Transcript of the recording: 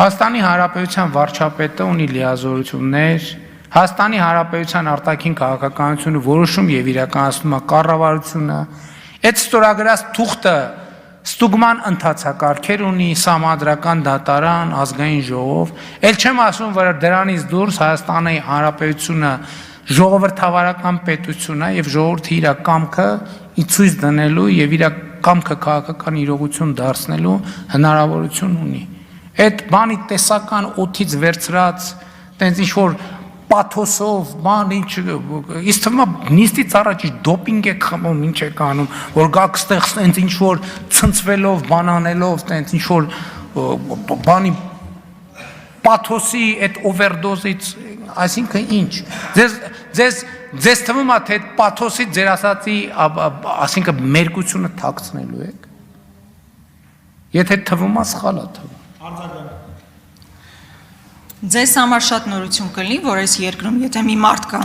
Հայաստանի Հանրապետության վարչապետը ունի լիազորություններ, Հայաստանի Հանրապետության արտաքին քաղաքականությունը որոշում եւ իրականացնում է կառավարությունը, այդ ստորագրած թուղթը ստուգման ընթացակարգեր ունի, սահմանադրական դատարան, ազգային ժողով, ել չեմ ասում, որ դրանից դուրս Հայաստանի Հանրապետությունը ժողովրդավարական պետություն է եւ ժողովրդի իր կամքը ցույց դնելու եւ իր կամքը քաղաքական իրողություն դարձնելու հնարավորություն ունի։ Այդ բանի տեսական օթից վերցրած, տենց ինչ որ պաթոսով, բան ինչ, իսկ թվում է նիստից առաջ դոպինգ է խմում, ինչ է կանում, որ գաք ստեղ տենց ինչ որ ցնցվելով, բանանելով, տենց ինչ որ բանի պաթոսի այդ օվերդոզից, այսինքն ինչ։ Ձեզ թվում է թե այդ պաթոսից ձեր ասածի, այսինքն մերկությունը թաքցնելու եք։ Եթե թվում է, սխալ է թվում։ Ձեզ համար շատ նորություն կլինի, որ այս երկրում, եթե մի մարդ կա